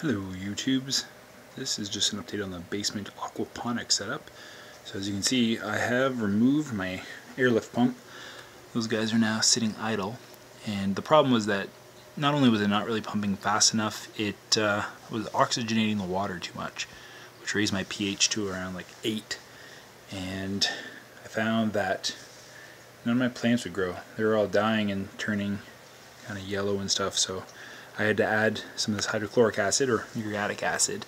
Hello YouTubes, this is just an update on the basement aquaponics setup. So as you can see, I have removed my airlift pump. Those guys are now sitting idle, and the problem was that not only was it not really pumping fast enough, it was oxygenating the water too much, which raised my pH to around like 8, and I found that none of my plants would grow. They were all dying and turning kind of yellow and stuff, so I had to add some of this hydrochloric acid or muriatic acid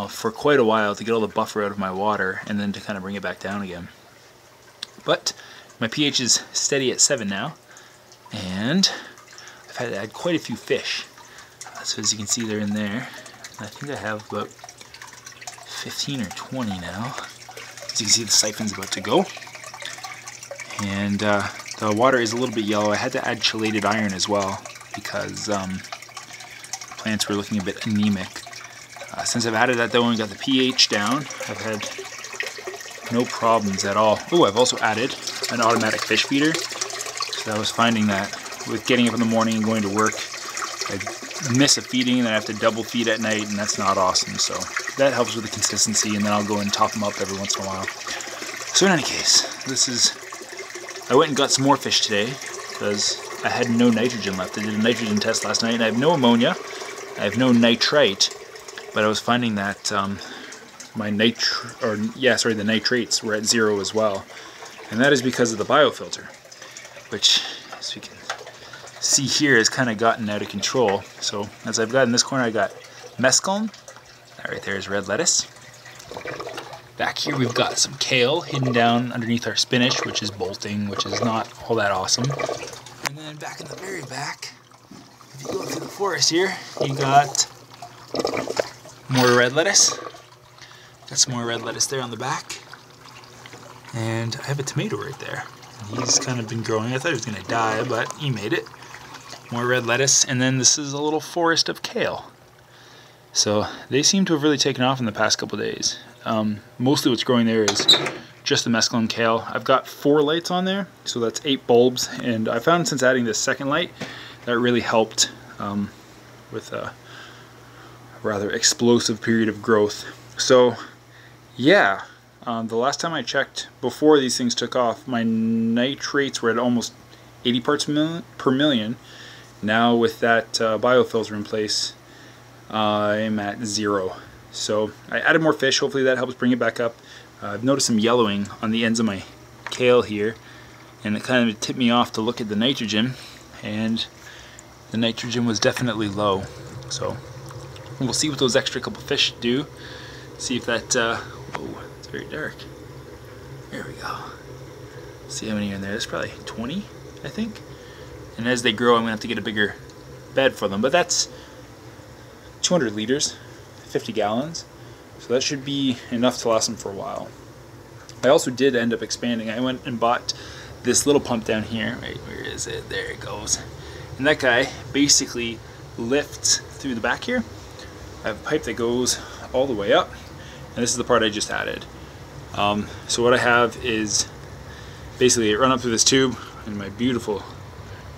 for quite a while to get all the buffer out of my water and then to kind of bring it back down again. But my pH is steady at 7 now, and I've had to add quite a few fish. So as you can see, they're in there. I think I have about 15 or 20 now. As you can see, the siphon's about to go. And the water is a little bit yellow. I had to add chelated iron as well because plants were looking a bit anemic. Since I've added that though and got the pH down, I've had no problems at all. Oh, I've also added an automatic fish feeder. So I was finding that with getting up in the morning and going to work, I miss a feeding and then I have to double feed at night, and that's not awesome. So that helps with the consistency, and then I'll go and top them up every once in a while. So in any case, I went and got some more fish today because I had no nitrogen left. I did a nitrogen test last night and I have no ammonia, I have no nitrite, but I was finding that the nitrates were at 0 as well. And that is because of the biofilter, which, as you can see here, has kind of gotten out of control. So as I've got in this corner, I got mesclun. That right there is red lettuce. Back here we've got some kale hidden down underneath our spinach, which is bolting, which is not all that awesome. And then back in the very back, if you go through the forest here, you got more red lettuce. Got some more red lettuce there on the back. And I have a tomato right there. He's kind of been growing. I thought he was going to die, but he made it. More red lettuce, and then this is a little forest of kale. So they seem to have really taken off in the past couple days. Mostly what's growing there is just the mesclun kale. I've got 4 lights on there, so that's 8 bulbs, and I found since adding this second light that really helped with a rather explosive period of growth. So yeah, the last time I checked before these things took off, my nitrates were at almost 80 parts per million. Now with that biofilter in place, I'm at 0. So I added more fish. Hopefully that helps bring it back up. I've noticed some yellowing on the ends of my kale here, and it kind of tipped me off to look at the nitrogen, and the nitrogen was definitely low. So we'll see what those extra couple fish do. See if that, whoa, it's very dark. There we go. See how many are in there. There's probably 20, I think. And as they grow, I'm going to have to get a bigger bed for them. But that's 200 liters, 50 gallons. So that should be enough to last them for a while. I also did end up expanding. I went and bought this little pump down here. Wait, where is it? There it goes. And that guy basically lifts through the back here. I have a pipe that goes all the way up, and this is the part I just added. So what I have is basically it run up through this tube and my beautiful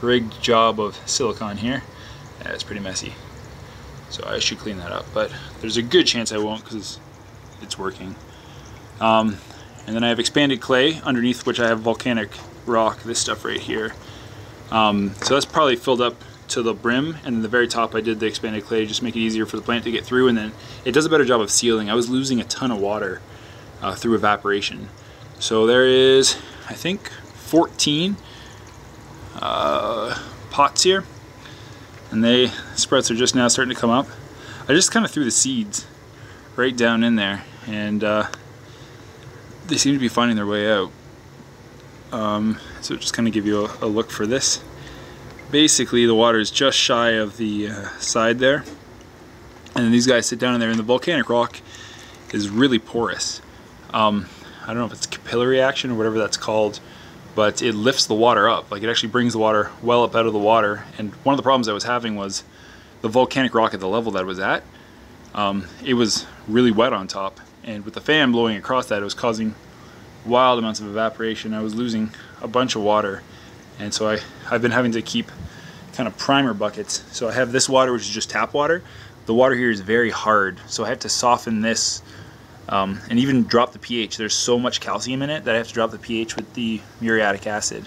rigged job of silicone here. Yeah, it's pretty messy, so I should clean that up, but there's a good chance I won't because it's working. And then I have expanded clay underneath, which I have volcanic rock, this stuff right here. So that's probably filled up to the brim, and then the very top I did the expanded clay just to make it easier for the plant to get through, and then it does a better job of sealing. I was losing a ton of water through evaporation. So there is, I think, 14 pots here, and the sprouts are just now starting to come up. I just kind of threw the seeds right down in there, and they seem to be finding their way out. So just kind of give you a look for this. Basically the water is just shy of the side there, and then these guys sit down in there, and the volcanic rock is really porous. I don't know if it's capillary action or whatever that's called, but it lifts the water up. Like, it actually brings the water well up out of the water. And one of the problems I was having was the volcanic rock at the level that it was at, it was really wet on top, and with the fan blowing across that, it was causing wild amounts of evaporation. I was losing a bunch of water, and so I've been having to keep kind of primer buckets. So I have this water, which is just tap water, the water here is very hard, so I have to soften this and even drop the pH. There's so much calcium in it that I have to drop the pH with the muriatic acid.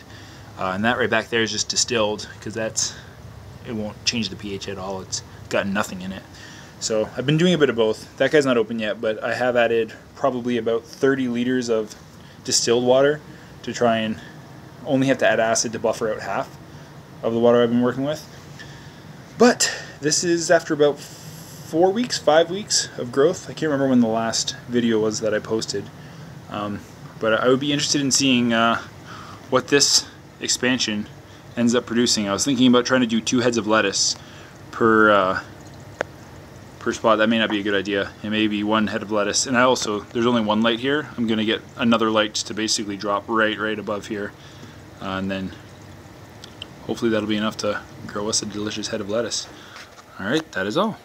And that right back there is just distilled, because it won't change the pH at all. It's got nothing in it. So I've been doing a bit of both. That guy's not open yet, but I have added probably about 30 liters of distilled water to try and only have to add acid to buffer out half of the water I've been working with. But this is after about 4 weeks, 5 weeks of growth. I can't remember when the last video was that I posted. But I would be interested in seeing what this expansion ends up producing. I was thinking about trying to do 2 heads of lettuce per spot. That may not be a good idea. It may be 1 head of lettuce. And there's only 1 light here. I'm going to get another light to basically drop right above here. And then hopefully that'll be enough to grow us a delicious head of lettuce. Alright, that is all.